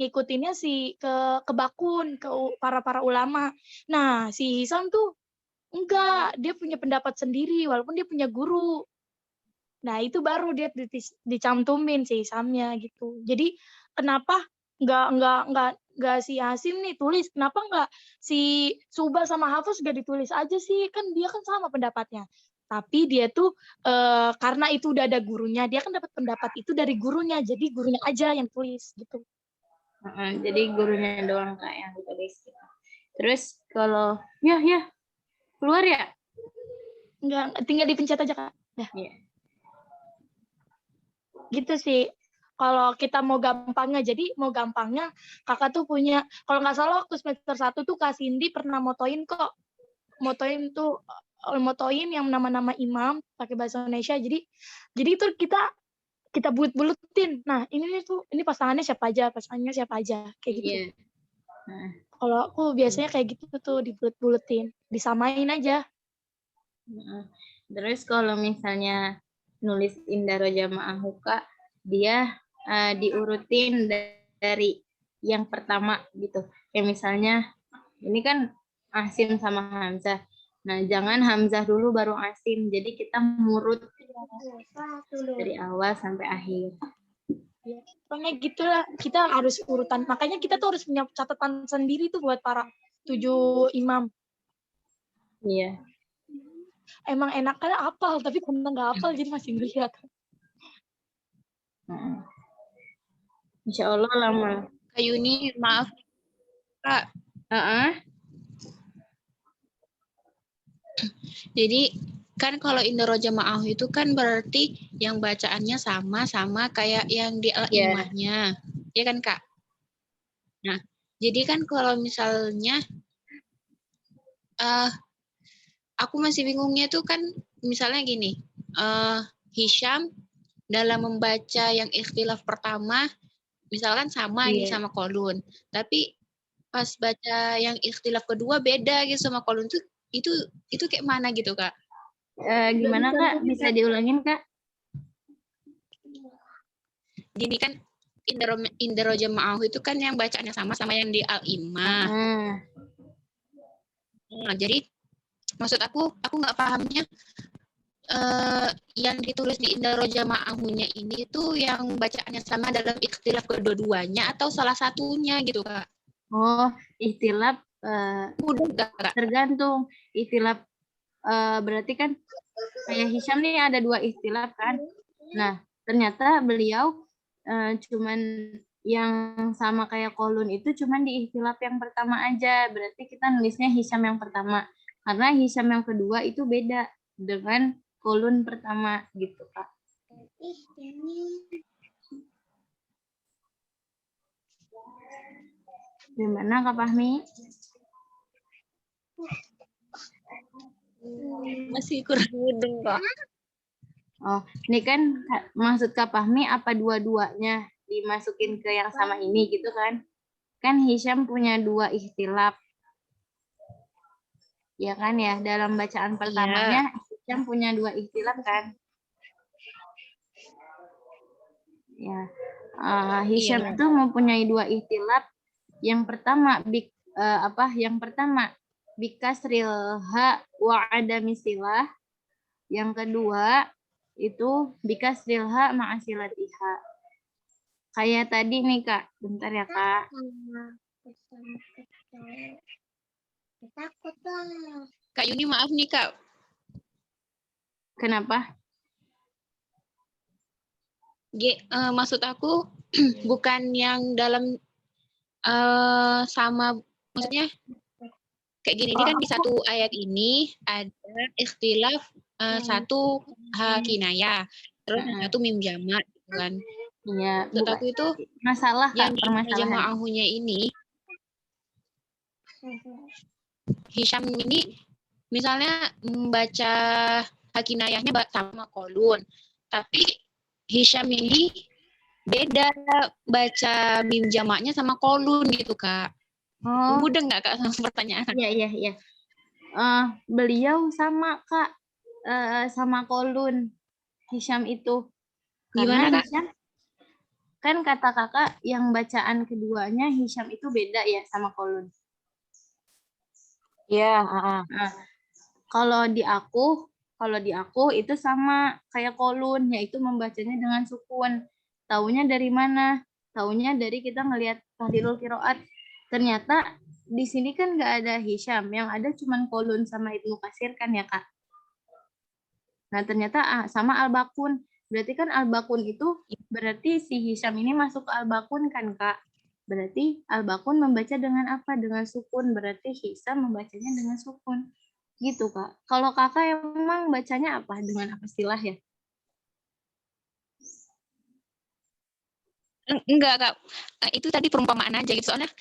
ngikutinnya ke Bakun, ke para ulama. Nah, si Hisam tuh enggak, dia punya pendapat sendiri walaupun dia punya guru. Nah, itu baru dia dicantumin si Hisamnya gitu. Jadi kenapa enggak si Hasim nih tulis, kenapa enggak si Subah sama Hafiz juga ditulis aja sih? Kan dia kan sama pendapatnya. Tapi dia tuh karena itu udah ada gurunya, dia kan dapat pendapat itu dari gurunya, jadi gurunya aja yang tulis gitu. Jadi gurunya doang Kak yang ditulis. Terus kalau ya keluar ya? Enggak, tinggal dipencet aja Kak. Dah. Iya. Gitu sih. Kalau kita mau gampangnya, jadi mau gampangnya kakak tuh punya, kalau nggak salah waktu semester 1 tuh Kak Cindy pernah motoin kok. Motoin yang nama-nama imam pakai bahasa Indonesia. Jadi itu kita bulut-bulutin. Nah, ini pasangannya siapa aja kayak gitu. Iya. Nah, Kalau aku biasanya kayak gitu tuh dibulut-bulutin, disamain aja. terus kalau misalnya nulis Indaro Jamaah Huka, dia diurutin dari yang pertama gitu. Kayak misalnya ini kan Asim sama Hamzah. Nah, jangan Hamzah dulu baru Asim. Jadi kita murut dari awal sampai akhir. Pokoknya gitulah, kita harus urutan. Makanya kita tuh harus punya catatan sendiri tuh buat para 7 imam. Iya. Emang enaknya hafal, tapi karena nggak hafal jadi masih ngeliat. Insya Allah lama. Kak Yuni, maaf Kak. Jadi kan kalau Indoro Jamaah itu kan berarti yang bacaannya sama kayak yang di al-imahnya. Ya kan Kak? Nah, jadi kan kalau misalnya aku masih bingungnya tuh kan misalnya gini, Hisham dalam membaca yang ikhtilaf pertama misalkan sama nih sama Kolun, tapi pas baca yang ikhtilaf kedua beda gitu sama Kolun tuh itu kayak mana gitu Kak? Gimana Kak? Bisa diulangin Kak? Gini kan Indro Jamaah itu kan yang bacaannya sama yang di Al-Imah. Nah, jadi maksud aku nggak pahamnya yang ditulis di Indro Jamaahnya ini tuh yang bacaannya sama dalam ikhtilaf kedua-duanya atau salah satunya gitu Kak? Oh, ikhtilaf tergantung. Ikhtilaf berarti kan kayak Hisham nih ada 2 ikhtilaf kan. Nah, ternyata beliau cuman yang sama kayak Kolun itu cuman di ikhtilaf yang pertama aja. Berarti kita nulisnya Hisham yang pertama. Karena Hisham yang kedua itu beda dengan Kolun pertama gitu Kak. Gimana Kak Fahmi? Masih kurang mudeng Kak. Oh, ini kan maksud Kak Fahmi apa dua-duanya dimasukin ke yang sama ini gitu kan? Kan Hisham punya 2 ikhtilaf. Ya kan ya, dalam bacaan pertamanya Hisham punya 2 ikhtilaf kan? Ya. Hisham itu mempunyai 2 ikhtilaf. Yang pertama yang pertama bikasril ha wa adami silah. Yang kedua itu bikasril ha ma'asilatiha. Kayak tadi nih Kak, bentar ya Kak. Kak Yuni maaf nih Kak. Kenapa? Maksud aku bukan yang dalam sama, maksudnya kayak gini, ini kan di satu ayat ini ada ikhtilaf satu kinayah, terus satu mim jamak gitu kan. Iya, Maksud aku itu masalah yang permasalahan. Jama'ahunya ini Hisham ini misalnya membaca hakinayahnya sama Kolun, tapi Hisham ini beda baca mim jamaknya sama Kolun gitu Kak. Mudah nggak Kak sama pertanyaan? Iya. Beliau sama Kak, sama Kolun Hisham itu. Gimana Kak? Hisham, kan kata kakak yang bacaan keduanya Hisham itu beda ya sama Kolun. Iya. Nah, kalau di aku itu sama kayak Kolun, yaitu membacanya dengan sukun. Taunya dari mana? Taunya dari kita ngelihat tahlilul qiraat. Ternyata di sini kan nggak ada Hisham, yang ada cuman Kolun sama Ibnu Katsir kan ya Kak? Nah, ternyata sama al-bakun. Berarti kan al-bakun itu berarti si Hisham ini masuk ke al-bakun kan, Kak? Berarti al-bakun membaca dengan apa? Dengan sukun. Berarti Hisham membacanya dengan sukun. Gitu, Kak. Kalau Kakak emang bacanya apa? Dengan apa istilah ya? Enggak, Kak. Itu tadi perumpamaan aja gitu. Soalnya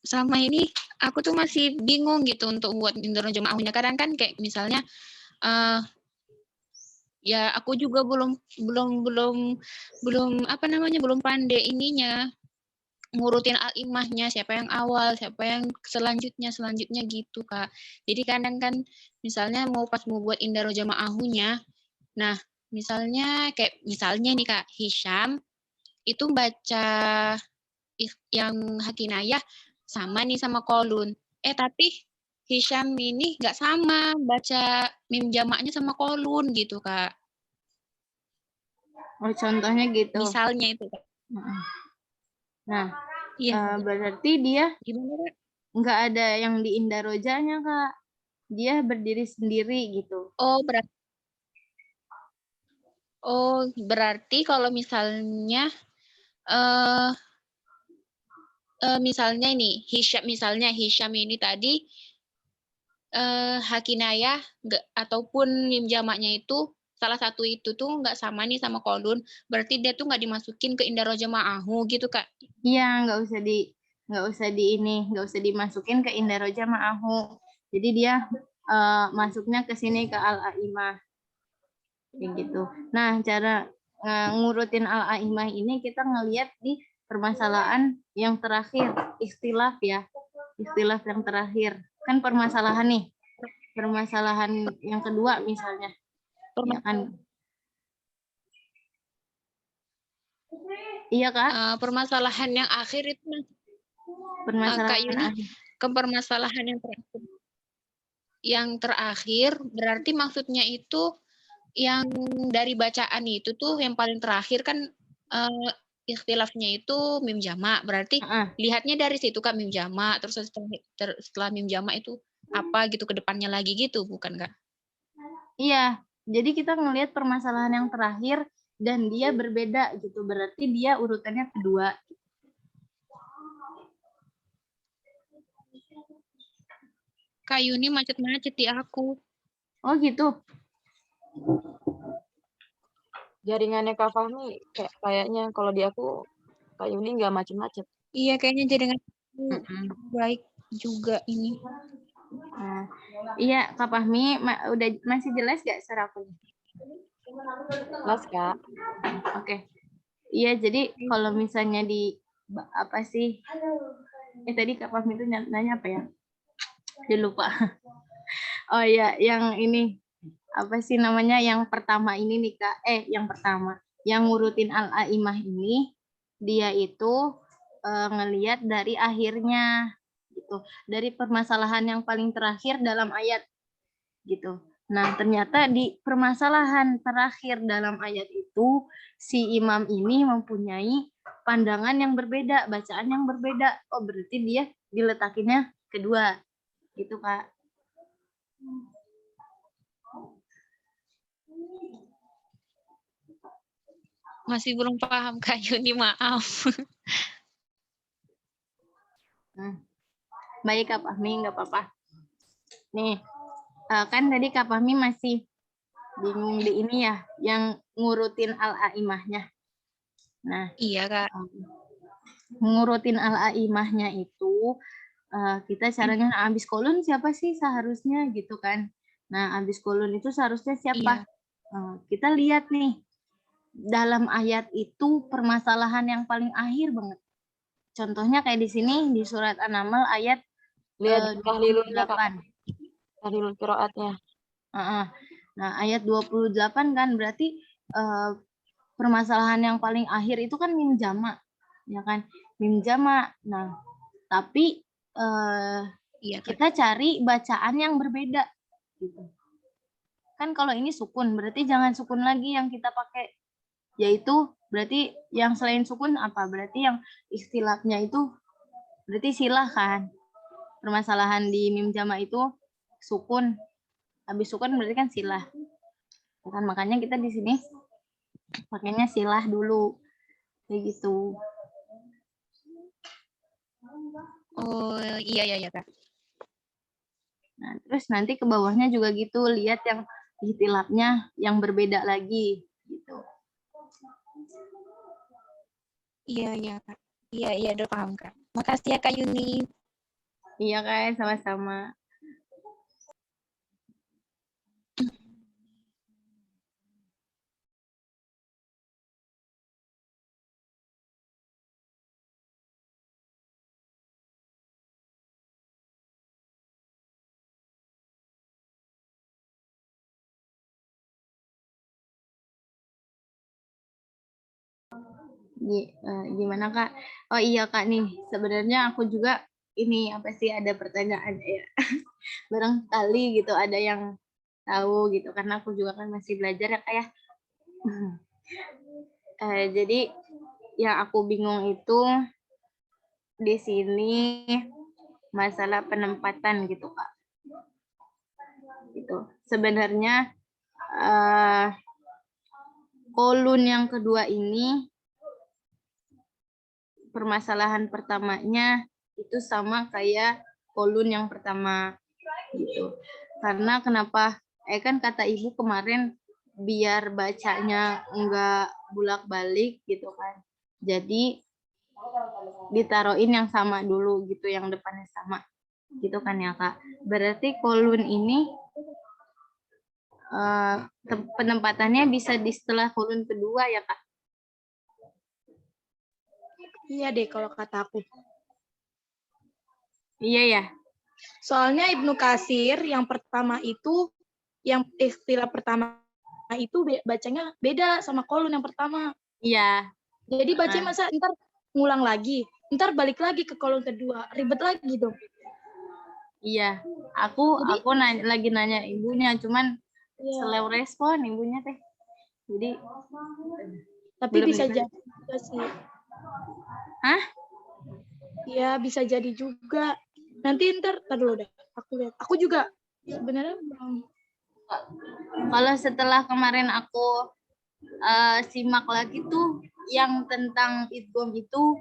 selama ini aku tuh masih bingung gitu untuk buat indro jama'ahnya. Kadang kan kayak misalnya ya aku juga belum pandai ininya ngurutin al-imahnya, siapa yang awal, siapa yang selanjutnya gitu, Kak. Jadi kadang kan misalnya pas mau buat indro jama'ahnya, nah misalnya nih Kak, Hisham itu baca yang hakinayah sama nih sama kolun. Tapi Hisham ini nggak sama baca mim jamaknya sama kolun gitu, Kak. Oh, contohnya gitu. Misalnya itu, Kak. Nah, Iya. berarti dia Gimana, Kak? nggak ada yang di indarojanya, Kak. Dia berdiri sendiri gitu. Berarti kalau misalnya misalnya ini Hisham ini tadi hakinayah ataupun mim jamaknya itu salah satu itu tuh nggak sama nih sama kolun, berarti dia tuh nggak dimasukin ke indaro jama'ahu gitu, Kak. Iya, nggak usah dimasukin ke indaro jama'ahu. Jadi dia masuknya ke sini ke al-aimah. Kayak gitu. Nah, cara ngurutin al-aimah ini kita ngelihat di permasalahan yang terakhir, ikhtilaf ya. Ikhtilaf yang terakhir. Kan permasalahan nih. Permasalahan yang kedua misalnya. Ya kan? Iya, Kak? Permasalahan yang akhir itu Kak Yuni, ke permasalahan yang terakhir berarti maksudnya itu yang dari bacaan itu tuh yang paling terakhir kan ikhtilafnya itu mim jamak, berarti lihatnya dari situ Kak, mim jamak, terus setelah mim jamak itu apa gitu ke depannya lagi gitu, bukan, Kak? Iya, jadi kita ngelihat permasalahan yang terakhir dan dia berbeda gitu, berarti dia urutannya kedua. Kak Yuni macet-macet di aku. Oh gitu. Jaringannya Kak Fahmi kayaknya kalau di aku Kak Yuni nggak macet-macet. Iya, kayaknya jaringan baik juga ini. Iya, Kak Fahmi, udah masih jelas gak suara aku? Jelas, Kak. Oke. Iya, jadi kalau misalnya di apa sih? Tadi Kak Fahmi itu nanya apa ya? Dia lupa. Oh iya, yang ini apa sih namanya? Yang pertama ini nih Kak. Yang pertama, yang ngurutin al-aimah ini dia itu ngelihat dari akhirnya gitu, dari permasalahan yang paling terakhir dalam ayat gitu. Nah, ternyata di permasalahan terakhir dalam ayat itu si imam ini mempunyai pandangan yang berbeda, bacaan yang berbeda. Oh, berarti dia diletakinnya kedua. Gitu, Kak. Masih belum paham Kak Yuni, maaf. Baik Kak Fahmi, nggak apa-apa. Nih, kan tadi Kak Fahmi masih bingung di ini ya, yang ngurutin al-aimahnya. Nah, iya Kak. Ngurutin al-aimahnya itu kita caranya abis kolon siapa sih seharusnya gitu kan. Nah, abis kolon itu seharusnya siapa? Iya. Kita lihat nih, dalam ayat itu permasalahan yang paling akhir banget. Contohnya kayak di sini di surat An-Naml ayat lihat tahlilulnya 28. Tahlilul qiraatnya. Nah, ayat 28 kan berarti permasalahan yang paling akhir itu kan mim jamak, ya kan? Mim jamak. Nah, tapi iya, kita cari bacaan yang berbeda gitu. Kan kalau ini sukun, berarti jangan sukun lagi yang kita pakai. Yaitu berarti yang selain sukun apa? Berarti yang istilahnya itu berarti silah kan. Permasalahan di mim jamak itu sukun. Habis sukun berarti kan silah. Kan makanya kita di sini pakainya silah dulu kayak gitu. Oh iya Kak. Nah, terus nanti ke bawahnya juga gitu, lihat yang ikhtilafnya yang berbeda lagi gitu. Iya Kak. Iya udah paham Kak. Makasih ya Kak Yuni. Iya kan, sama-sama. Gimana Kak? Oh iya Kak nih, sebenarnya aku juga ini apa sih ada pertanyaan ya. Barangkali gitu ada yang tahu gitu karena aku juga kan masih belajar ya Kak ya. Jadi yang aku bingung itu di sini masalah penempatan gitu Kak. Gitu. Sebenarnya kolun yang kedua ini permasalahan pertamanya itu sama kayak kolun yang pertama gitu. Karena kenapa? Kan kata ibu kemarin biar bacanya enggak bulak-balik gitu kan. Jadi ditaruhin yang sama dulu gitu, yang depannya sama. Gitu kan ya Kak. Berarti kolun ini penempatannya bisa di setelah kolun kedua ya Kak? Iya deh kalau kata aku. Iya ya. Soalnya Ibnu Katsir yang pertama itu, yang istilah pertama itu bacanya beda sama kolun yang pertama. Iya. Jadi bacanya masa ntar ngulang lagi, ntar balik lagi ke kolon kedua, ribet lagi dong. Iya, aku lagi nanya ibunya, cuman slow respon ibunya teh. Jadi tapi bisa jadi juga sih. Hah? Iya, bisa jadi juga. Nanti ntar dulu deh, aku lihat. Aku juga sebenarnya belum. Kalau setelah kemarin aku simak lagi tuh yang tentang idgham itu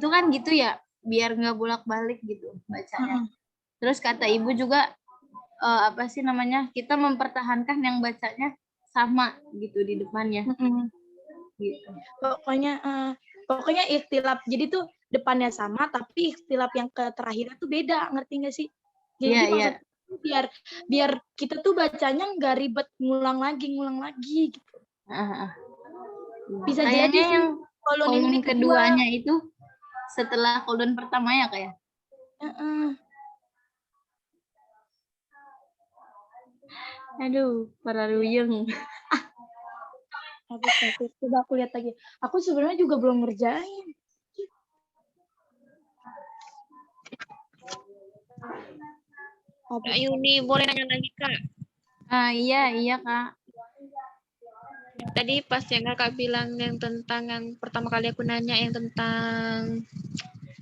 kan gitu ya, biar nggak bolak-balik gitu bacanya. Terus kata ibu juga apa sih namanya, kita mempertahankan yang bacanya sama gitu di depannya. Gitu. Pokoknya ikhtilaf. Jadi tuh depannya sama, tapi ikhtilaf yang ke terakhirnya tuh beda, ngerti nggak sih? Jadi maksudnya biar kita tuh bacanya nggak ribet ngulang lagi gitu. Bisa kayaknya jadi yang kolon kolon ini keduanya itu setelah kolon pertama ya kayak. Aduh, para ruyeng. Coba aku lihat lagi. Aku sebenarnya juga belum ngerjain. Kak Yuni, boleh nanya lagi Kak? Iya Kak. Tadi pas yang Kakak bilang yang tentang yang pertama kali aku nanya yang tentang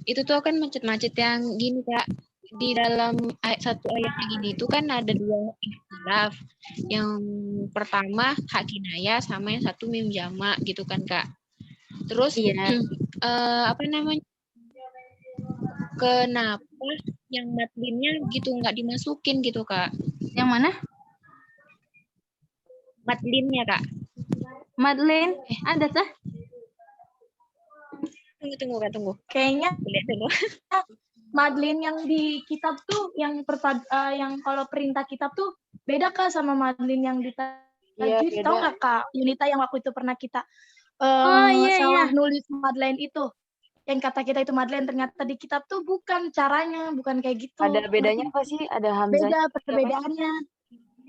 itu tuh kan macet-macet yang gini Kak. Di dalam satu ayat yang gini itu kan ada dua ikhtilaf. Yang pertama hak kinayah sama yang satu mim jama gitu kan Kak. Terus apa namanya? Kenapa yang madlinnya gitu nggak dimasukin gitu Kak? Yang mana? Madlinnya Kak. Madeleine, ada kah? Tunggu. Kayaknya lihat dulu. Madlin yang di kitab tuh yang kalau perintah kitab tuh beda Kak sama Madlin yang di tajwid. Tahu nggak Kak Yunita yang waktu itu pernah kita salah nulis Madeleine itu, yang kata kita itu Madeleine, ternyata di kitab tuh bukan caranya, bukan kayak gitu. Ada bedanya apa sih? Ada hamzah? Beda perbedaannya.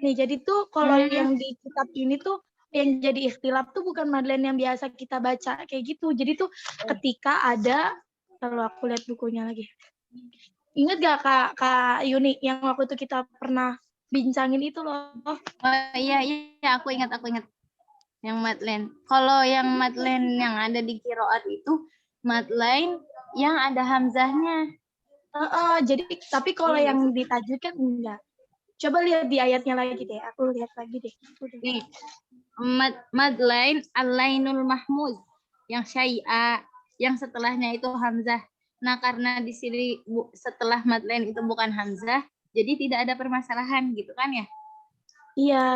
Nih jadi tuh kalau yang di kitab ini tuh yang jadi ikhtilaf tuh bukan Madeleine yang biasa kita baca kayak gitu. Jadi tuh ketika ada, kalau aku lihat bukunya lagi. Ingat gak Kak Yuni yang waktu itu kita pernah bincangin itu loh? Oh iya, aku ingat. Yang Madeleine. Kalau yang Madeleine yang ada di Qiraat itu Madeleine yang ada hamzahnya. Jadi tapi kalau yang di tajwid kan enggak. Coba lihat di ayatnya lagi deh. Aku lihat lagi deh. Udah. Nih, Madlain Alainul Mahmud yang syai'a, yang setelahnya itu hamzah. Nah, karena di sini setelah Madlain itu bukan hamzah, jadi tidak ada permasalahan gitu kan ya? Iya.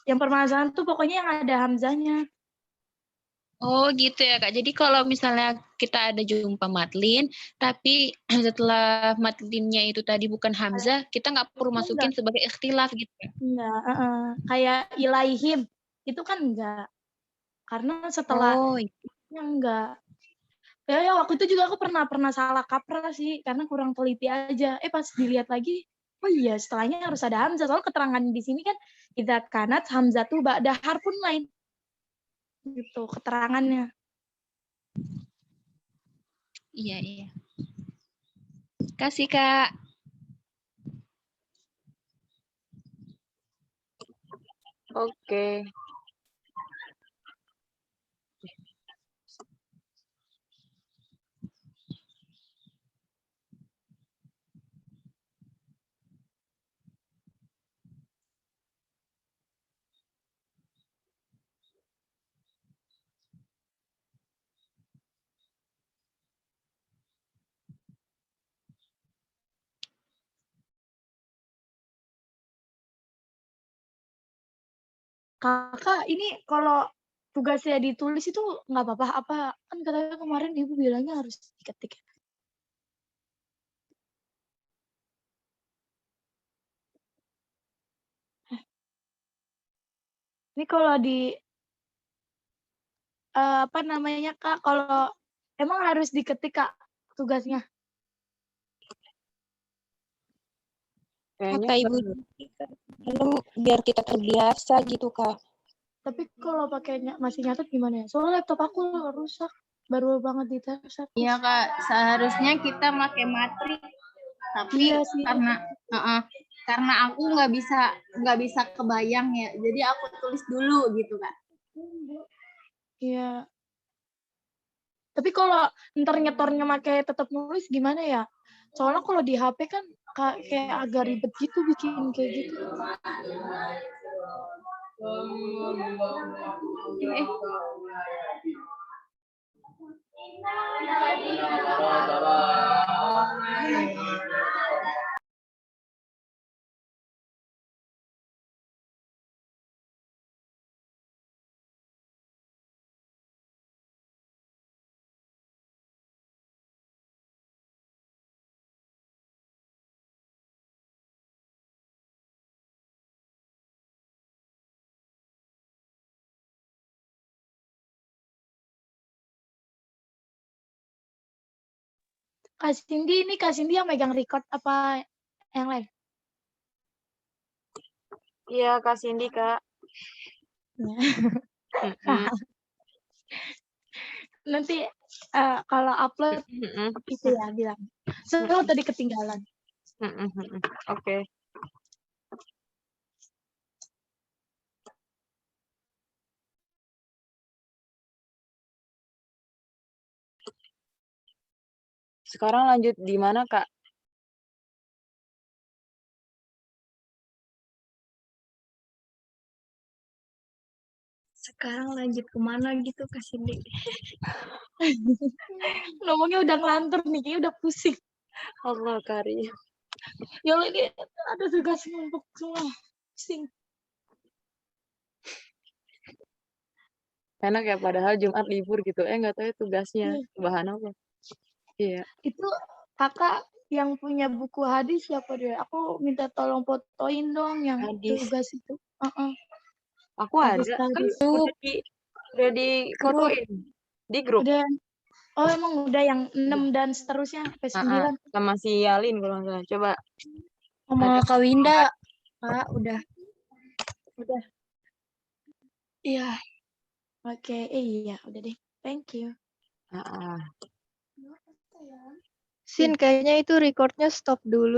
Yang permasalahan tuh pokoknya yang ada hamzahnya. Oh gitu ya Kak. Jadi kalau misalnya kita ada jumpa matlin, tapi setelah matlinnya itu tadi bukan hamzah, kita nggak perlu masukin sebagai ikhtilaf gitu ya? Enggak, kayak ilaihim itu kan enggak. Karena setelah Oh, enggak. Ya waktu itu juga aku pernah salah kaprah sih karena kurang teliti aja. Pas dilihat lagi, oh iya setelahnya harus ada hamzah. Soalnya keterangan di sini kan idza kanat hamzah tuh ba'da harfun lain. Gitu keterangannya. iya iya. Kasih Kak. Oke. Kakak, ini kalau tugasnya ditulis itu nggak apa-apa apa? Kan katanya kemarin Ibu bilangnya harus diketik. Ini kalau di apa namanya Kak, kalau emang harus diketik Kak tugasnya? Kayaknya Kata Ibu, biar kita terbiasa gitu, Kak. Tapi kalau pakai masih nyatet gimana ya? Soalnya laptop aku rusak, baru banget diteset. Iya Kak, seharusnya kita pakai matrik, tapi Iya sih. karena aku nggak bisa kebayang ya, jadi aku tulis dulu gitu Kak. Iya. Tapi kalau ntar nyetornya pakai tetap nulis gimana ya? Soalnya kalau di HP kan kayak agak ribet gitu bikin kayak gitu. Kak Cindy yang megang record apa yang lain? Iya, Kak Cindy, Kak. Nanti kalau upload itu ya bilang. Soalnya tadi ketinggalan. Oke. Sekarang lanjut di mana, Kak? Sekarang lanjut kemana gitu Kak Cindy? Ngomongnya udah ngelantur nih, kayaknya udah pusing. Allah Karim. Ya Allah, ini ada tugas numpuk semua. Pusing. Enak ya, padahal Jumat libur gitu. Nggak tahu ya tugasnya. Bahan apa. Iya. Itu kakak yang punya buku hadis siapa dia? Aku minta tolong fotoin dong yang Hadis. tugas itu. Aku Hadis ada. Kan hadis. udah difotoin. Di grup. Udah. Oh emang udah yang 6 dan seterusnya sampai 9. Sama si Yalin kalau nggak salah. Coba. Sama Kak Winda. Kak, udah. Iya. Oke, iya, udah deh. Thank you. Sin, kayaknya itu recordnya stop dulu.